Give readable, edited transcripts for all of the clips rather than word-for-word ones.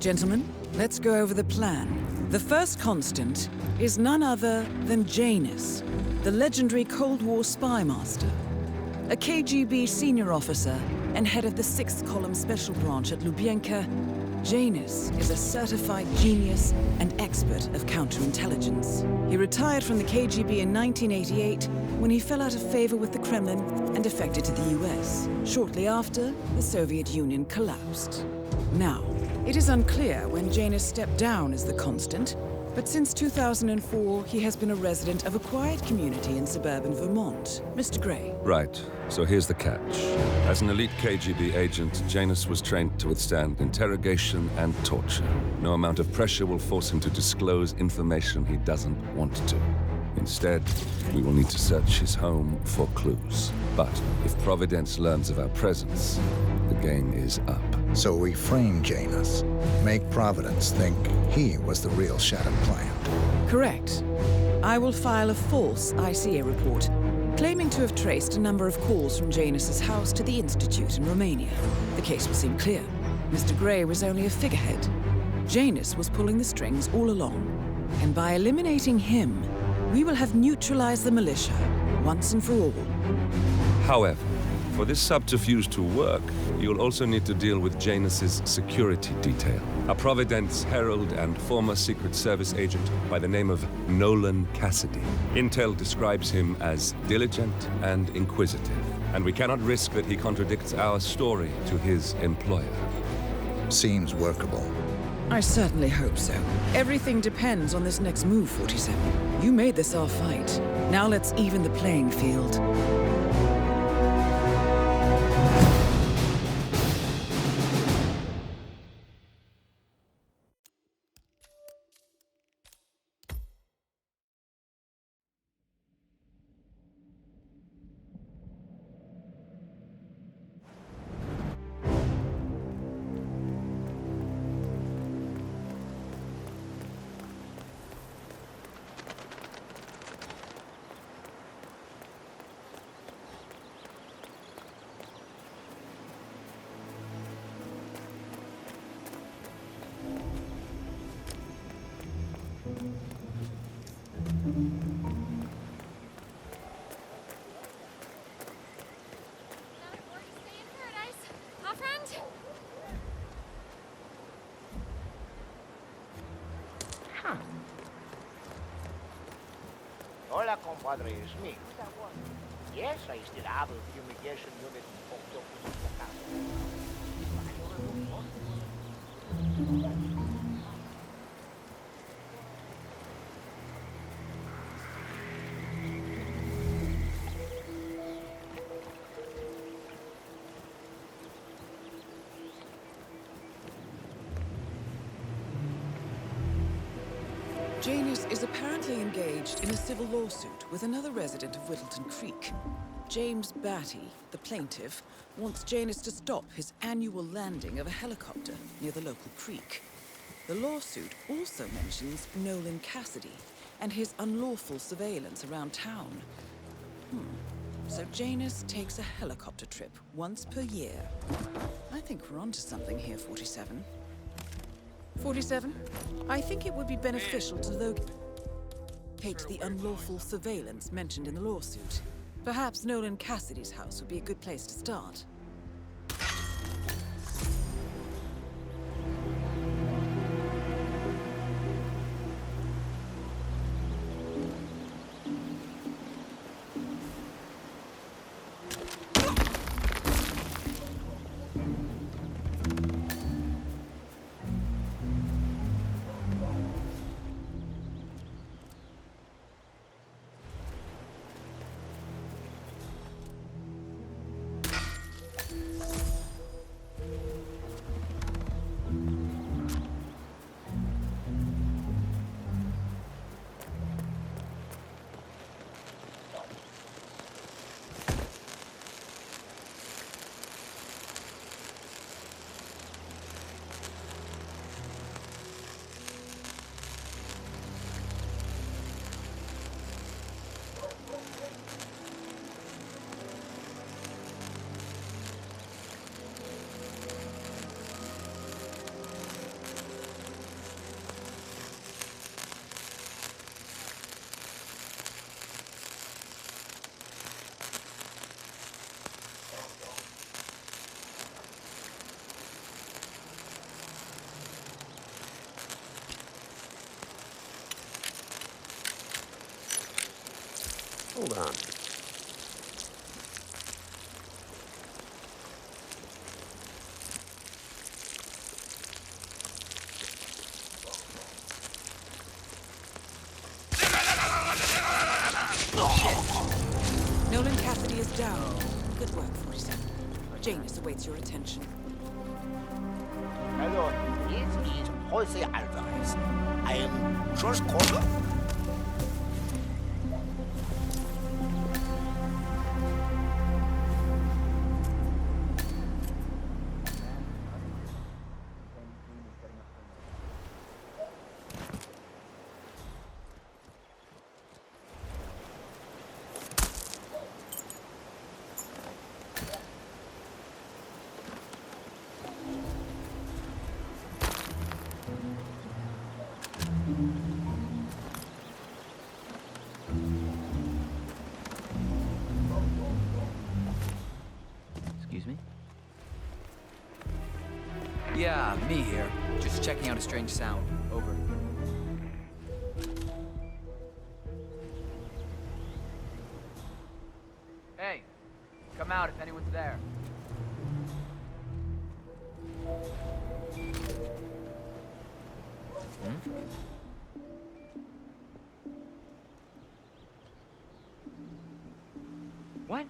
Gentlemen, let's go over the plan. The first constant is none other than Janus, the legendary Cold War spy master. A KGB senior officer and head of the 6th Column Special Branch at Lubyanka, Janus is a certified genius and expert of counterintelligence. He retired from the KGB in 1988 when he fell out of favor with the Kremlin and defected to the US. Shortly after, the Soviet Union collapsed. Now, it is unclear when Janus stepped down as the constant, but since 2004, he has been a resident of a quiet community in suburban Vermont. Mr. Gray. Right. So here's the catch. As an elite KGB agent, Janus was trained to withstand interrogation and torture. No amount of pressure will force him to disclose information he doesn't want to. Instead, we will need to search his home for clues. But if Providence learns of our presence, the game is up. So we frame Janus, make Providence think he was the real Shattered client. Correct. I will file a false ICA report, claiming to have traced a number of calls from Janus's house to the Institute in Romania. The case will seem clear. Mr. Gray was only a figurehead. Janus was pulling the strings all along. And by eliminating him, we will have neutralized the militia, once and for all. However, for this subterfuge to work, you'll also need to deal with Janus's security detail. A Providence herald and former Secret Service agent by the name of Nolan Cassidy. Intel describes him as diligent and inquisitive, and we cannot risk that he contradicts our story to his employer. Seems workable. I certainly hope so. Everything depends on this next move, 47. You made this our fight. Now let's even the playing field. Hola, compadre, it's me. Yes, I still have a fumigation unit hooked up with the Janus is apparently engaged in a civil lawsuit with another resident of Whittleton Creek. James Batty, the plaintiff, wants Janus to stop his annual landing of a helicopter near the local creek. The lawsuit also mentions Nolan Cassidy and his unlawful surveillance around town. So Janus takes a helicopter trip once per year. I think we're onto something here, 47. 47, I think it would be beneficial to locate the unlawful surveillance mentioned in the lawsuit. Perhaps Nolan Cassidy's house would be a good place to start. around. Nolan Cassidy is down. Good work, 47. Janus awaits your attention. Hello, it is Jose Alvarez. I am just calling. Excuse me? Yeah, me here. Just checking out a strange sound. Over. Hey, come out if anyone's there. What?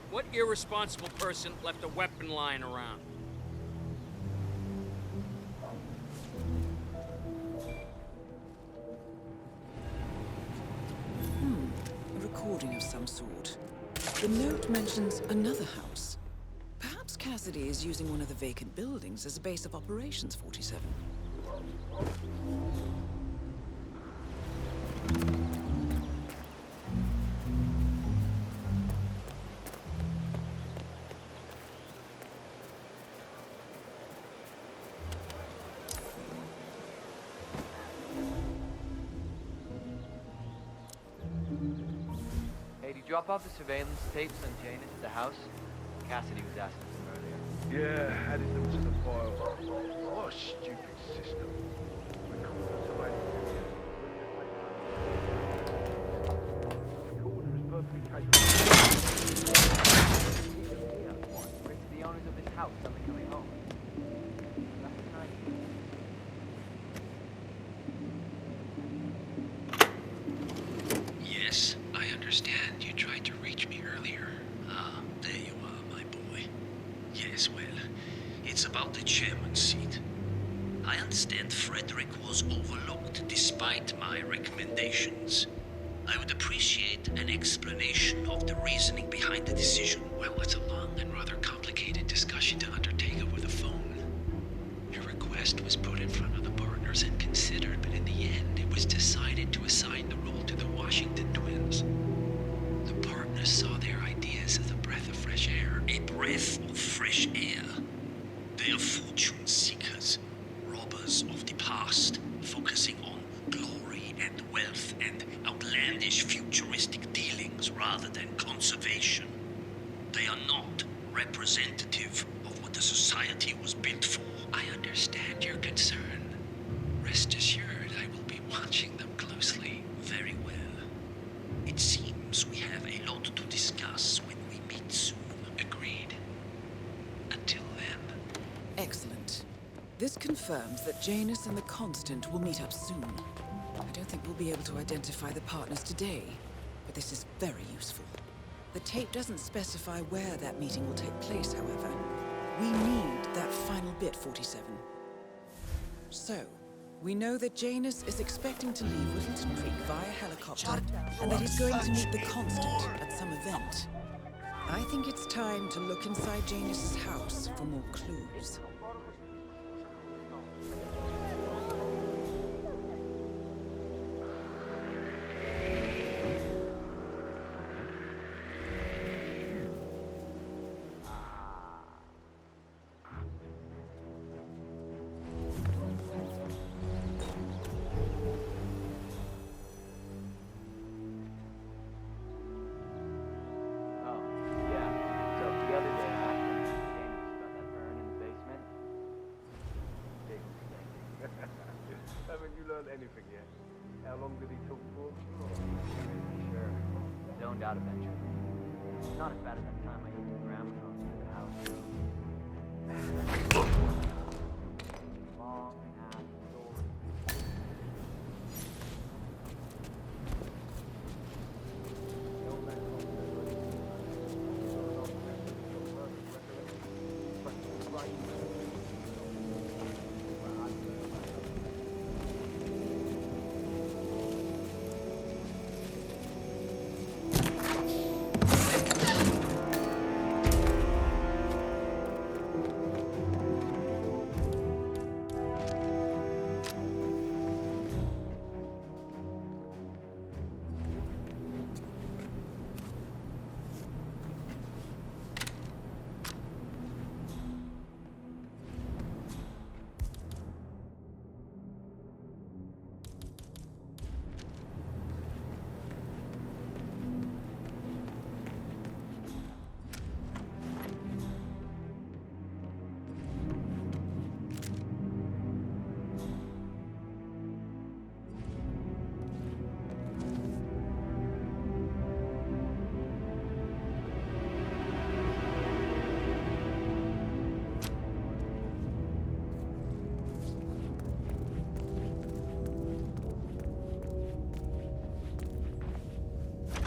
What irresponsible person left a weapon lying around? A recording of some sort. The note mentions another house. Perhaps Cassidy is using one of the vacant buildings as a base of operations, 47. Hey, did you drop off the surveillance tapes on Janus at the house? Cassidy was asking for them earlier. Yeah, added them to the file. What a stupid system. Recorder is perfectly capable. Yeah, where's the owners of this house? Somebody coming home. Last night. Yes, I understand. You tried to reach me earlier. Ah, there you are, my boy. Yes, well, it's about the chairman's seat. I understand Frederick was overlooked despite my recommendations. I would appreciate an explanation of the reasoning behind the decision. Well, it's a long and rather complicated discussion to undertake over the phone. Your request was put in front of the partners and considered, but in the end, it was decided to assign the role to the Washington twins. The partners saw their ideas as a breath of fresh air. A breath of fresh air. They are fortune seekers, robbers of the past, focusing on glory and wealth and outlandish futuristic dealings rather than conservation. They are not representative of what the society was built for. I understand your concern. Rest assured, I will be watching them closely. Very well. It seems we have a lot to discuss when we meet soon. Agreed. Until then. Excellent. This confirms that Janus and the Constant will meet up soon. I don't think we'll be able to identify the partners today, but this is very useful. The tape doesn't specify where that meeting will take place, however. We need that final bit, 47. So, we know that Janus is expecting to leave Whittleton Creek via helicopter, and that he's going to meet the Constant at some event. I think it's time to look inside Janus's house for more clues. Oh, yeah. So the other day, Janus got that burn in the basement. anything yet? How long did he talk for? Sure. Zoned out eventually. Not as bad as that time I used the gramophone through the house. Long ass story.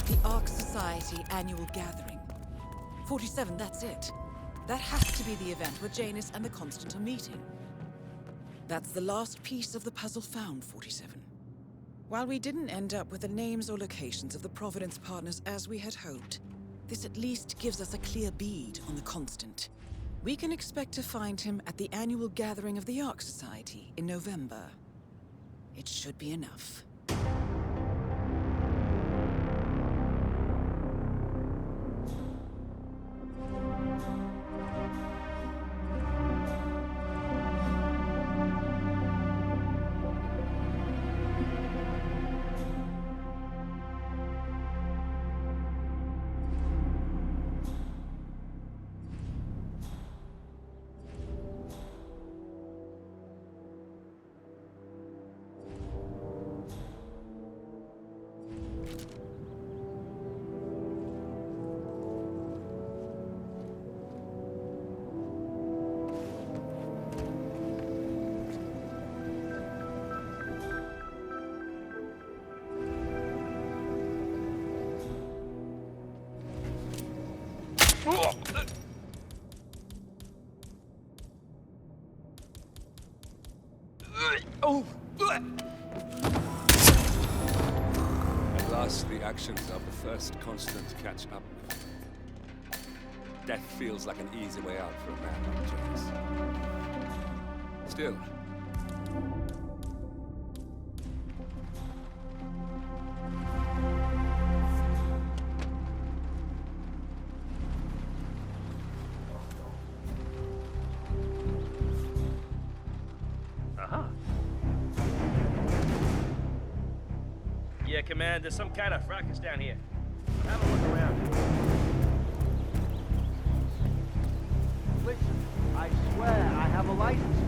The Ark Society annual gathering. 47, that's it. That has to be the event where Janus and the Constant are meeting. That's the last piece of the puzzle found, 47. While we didn't end up with the names or locations of the Providence partners as we had hoped, this at least gives us a clear bead on the Constant. We can expect to find him at the annual gathering of the Ark Society in November. It should be enough. At last, the actions of the first Constant catch up. Death feels like an easy way out for a man like Janus. Still, Yeah, Command, there's some kind of fracas down here. Have a look around. Listen, I swear I have a license